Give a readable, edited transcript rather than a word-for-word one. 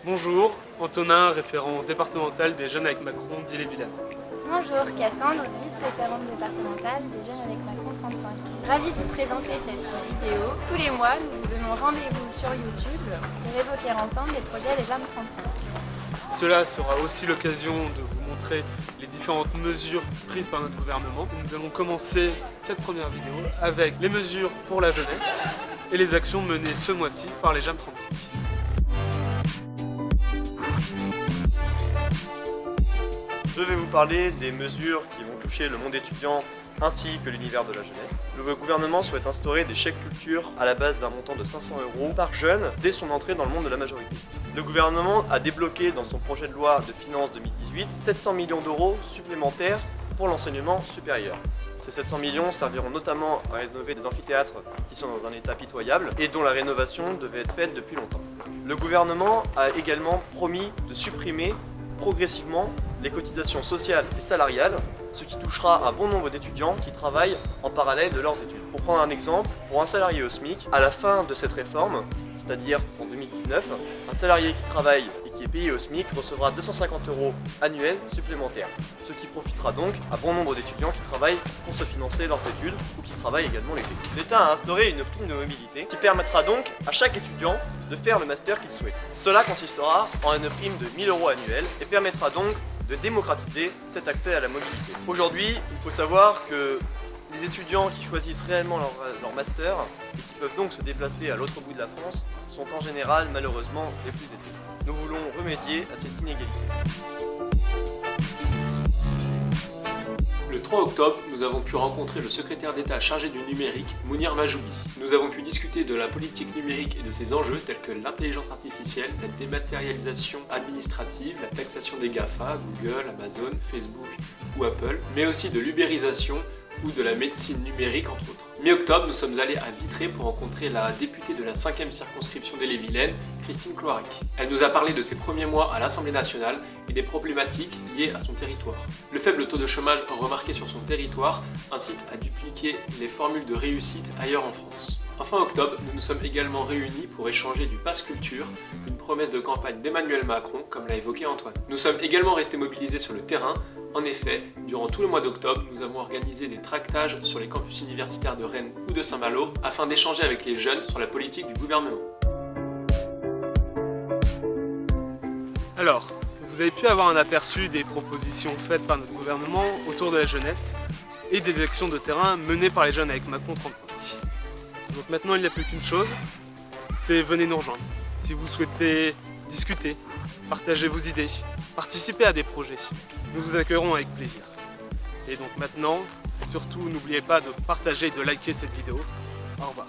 Bonjour, Antonin, référent départemental des Jeunes avec Macron d'Ille-et-Vilaine. Bonjour, Cassandre, vice-référente départementale des Jeunes avec Macron 35. Ravie de vous présenter cette vidéo. Tous les mois, nous vous donnons rendez-vous sur YouTube pour évoquer ensemble les projets des Jeunes 35. Cela sera aussi l'occasion de vous montrer les différentes mesures prises par notre gouvernement. Nous allons commencer cette première vidéo avec les mesures pour la jeunesse et les actions menées ce mois-ci par les Jeunes 35. Je vais vous parler des mesures qui vont toucher le monde étudiant ainsi que l'univers de la jeunesse. Le gouvernement souhaite instaurer des chèques culture à la base d'un montant de 500 € par jeune dès son entrée dans le monde de la majorité. Le gouvernement a débloqué dans son projet de loi de finances 2018 700 millions d'euros supplémentaires pour l'enseignement supérieur. Ces 700 millions serviront notamment à rénover des amphithéâtres qui sont dans un état pitoyable et dont la rénovation devait être faite depuis longtemps. Le gouvernement a également promis de supprimer progressivement les cotisations sociales et salariales, ce qui touchera un bon nombre d'étudiants qui travaillent en parallèle de leurs études. Pour prendre un exemple, pour un salarié au SMIC, à la fin de cette réforme, c'est-à-dire en 2019, un salarié qui travaille et qui est payé au SMIC recevra 250 € annuels supplémentaires, ce qui profitera donc à bon nombre d'étudiants qui travaillent pour se financer leurs études ou qui travaillent également l'été. L'État a instauré une prime de mobilité qui permettra donc à chaque étudiant de faire le master qu'il souhaite. Cela consistera en une prime de 1000 € annuels et permettra donc de démocratiser cet accès à la mobilité. Aujourd'hui, il faut savoir que les étudiants qui choisissent réellement leur master et qui peuvent donc se déplacer à l'autre bout de la France sont en général malheureusement les plus aisés. Nous voulons remédier à cette inégalité. Le 3 octobre, nous avons pu rencontrer le secrétaire d'État chargé du numérique, Mounir Majoubi. Nous avons pu discuter de la politique numérique et de ses enjeux tels que l'intelligence artificielle, la dématérialisation administrative, la taxation des GAFA, Google, Amazon, Facebook ou Apple, mais aussi de l'ubérisation ou de la médecine numérique entre autres. Mi-octobre, nous sommes allés à Vitré pour rencontrer la députée de la 5e circonscription d'Ille-et-Vilaine, Christine Cloarec. Elle nous a parlé de ses premiers mois à l'Assemblée nationale et des problématiques liées à son territoire. Le faible taux de chômage remarqué sur son territoire incite à dupliquer les formules de réussite ailleurs en France. Enfin octobre, nous nous sommes également réunis pour échanger du Pass Culture, une promesse de campagne d'Emmanuel Macron, comme l'a évoqué Antoine. Nous sommes également restés mobilisés sur le terrain. En effet, durant tout le mois d'octobre, nous avons organisé des tractages sur les campus universitaires de Rennes ou de Saint-Malo afin d'échanger avec les jeunes sur la politique du gouvernement. Alors, vous avez pu avoir un aperçu des propositions faites par notre gouvernement autour de la jeunesse et des actions de terrain menées par les Jeunes avec Macron 35. Donc maintenant, il n'y a plus qu'une chose, c'est venez nous rejoindre. Si vous souhaitez discuter, partager vos idées, participer à des projets, nous vous accueillerons avec plaisir. Et donc maintenant, surtout n'oubliez pas de partager et de liker cette vidéo. Au revoir.